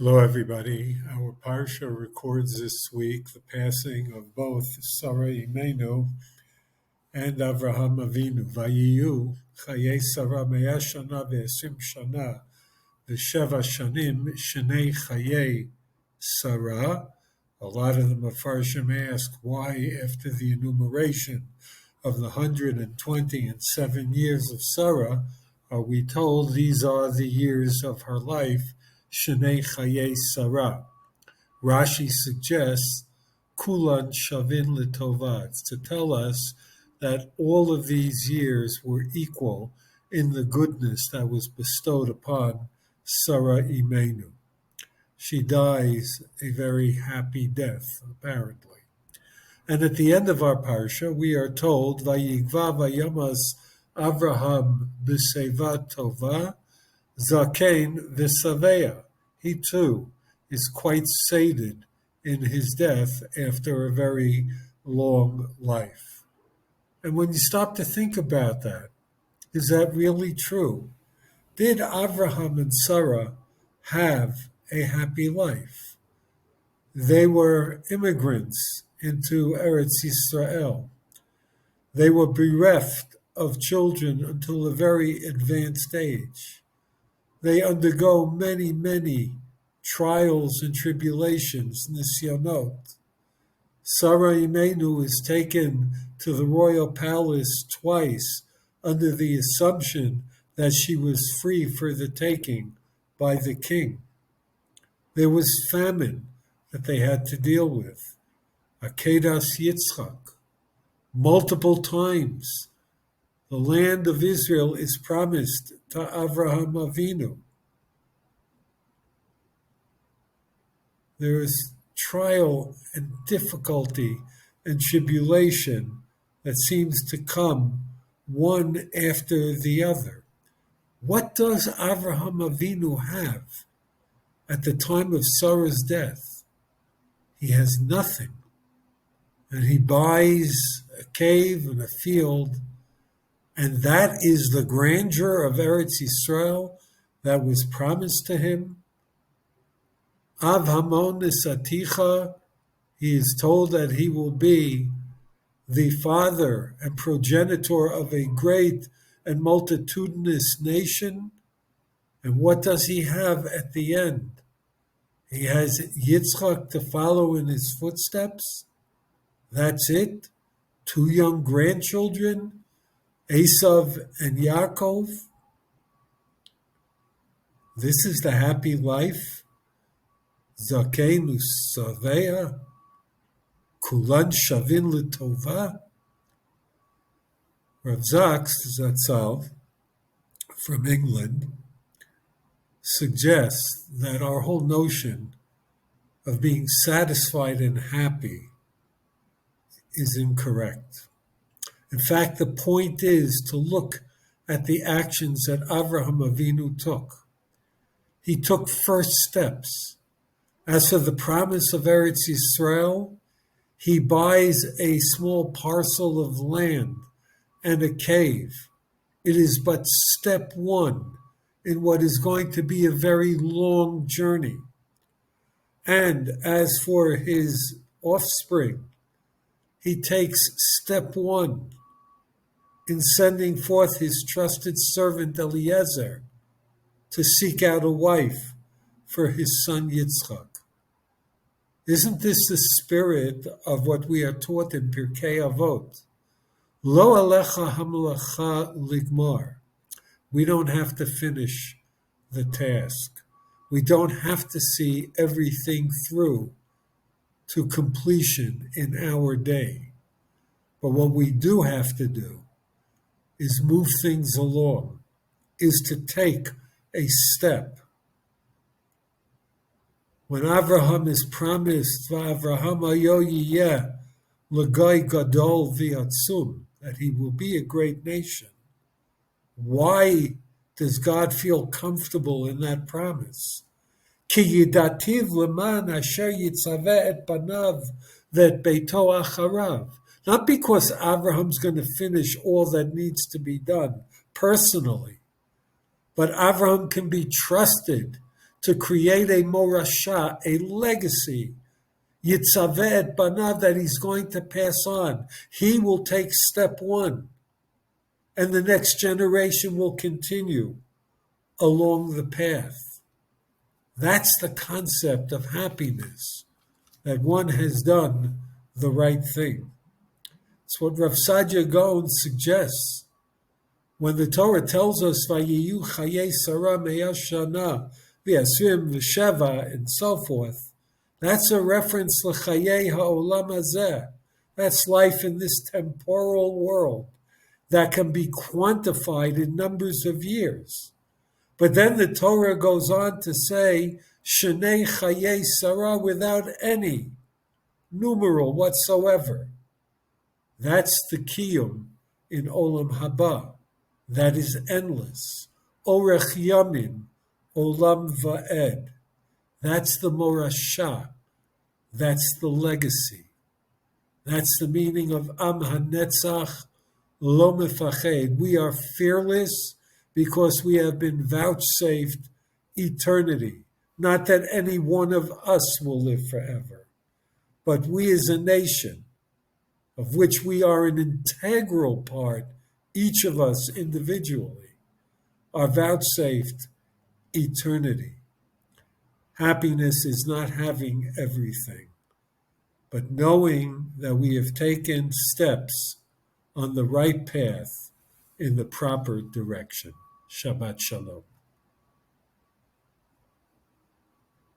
Hello, everybody. Our parsha records this week the passing of both Sarah Imenu and Avraham Avinu. Vayiyu Chayei Sarah Me'ah Shana ve'esim Shana v'sheva shanim shenei Chayei Sarah. A lot of the Mefarshim ask why, after the enumeration of the 127 years of Sarah, are we told these are the years of her life, Shnei Chayei Sarah. Rashi suggests Kulan Shavin Litova. It's to tell us that all of these years were equal in the goodness that was bestowed upon Sarah Imenu. She dies a very happy death, apparently. And at the end of our parsha, we are told, Vayigva vayamas Avraham b'seva tova, zakein v'saveya. He too is quite sated in his death after a very long life. And when you stop to think about that, is that really true? Did Avraham and Sarah have a happy life? They were immigrants into Eretz Yisrael. They were bereft of children until a very advanced age. They undergo many, many trials and tribulations, nisyonot. Sarah Imenu is taken to the royal palace twice under the assumption that she was free for the taking by the king. There was famine that they had to deal with. Akedas Yitzchak. Multiple times, the land of Israel is promised to Avraham Avinu. There is trial and difficulty and tribulation that seems to come one after the other. What does Avraham Avinu have at the time of Sarah's death? He has nothing. And he buys a cave and a field, and that is the grandeur of Eretz Yisrael that was promised to him. Av Hamon Nisaticha, he is told that he will be the father and progenitor of a great and multitudinous nation. And what does he have at the end? He has Yitzchak to follow in his footsteps. That's it. 2 young grandchildren, Esav and Yaakov. This is the happy life. Zakein u'saveya, kulan shavin l'tova. Rav Zaks Zatzal from England suggests that our whole notion of being satisfied and happy is incorrect. In fact, the point is to look at the actions that Avraham Avinu took. He took first steps. As for the promise of Eretz Yisrael, he buys a small parcel of land and a cave. It is but step one in what is going to be a very long journey. And as for his offspring, he takes step one in sending forth his trusted servant Eliezer to seek out a wife for his son Yitzchak. Isn't this the spirit of what we are taught in Pirkei Avot? Lo alecha hamelacha ligmar. We don't have to finish the task. We don't have to see everything through to completion in our day. But what we do have to do is move things along, is to take a step. When Avraham is promised, V'Avraham hayo yiyeh l'goy gadol v'atzum, that he will be a great nation, why does God feel comfortable in that promise? Ki yidativ leman asher yitzaveh et panav v'et beito acharav. Not because Abraham's going to finish all that needs to be done personally, but Abraham can be trusted to create a morasha, a legacy, yitzaveh et banav, that he's going to pass on. He will take step one, and the next generation will continue along the path. That's the concept of happiness, that one has done the right thing. It's what Rav Sadia Gaon suggests. When the Torah tells us, Vayiyu Chayei Sarah Me'ah Shana, V'Yasrim V'Sheva, and so forth, that's a reference to Chayei Ha'olam Hazeh. That's life in this temporal world that can be quantified in numbers of years. But then the Torah goes on to say, Shnei Chayei Sarah, without any numeral whatsoever. That's the kiyum in Olam Haba. That is endless. Orech Yamim, Olam Va'ed. That's the morasha. That's the legacy. That's the meaning of Am HaNetzach Lo Mefached. We are fearless because we have been vouchsafed eternity. Not that any one of us will live forever, but we as a nation, of which we are an integral part, each of us individually, are vouchsafed eternity. Happiness is not having everything, but knowing that we have taken steps on the right path in the proper direction. Shabbat Shalom.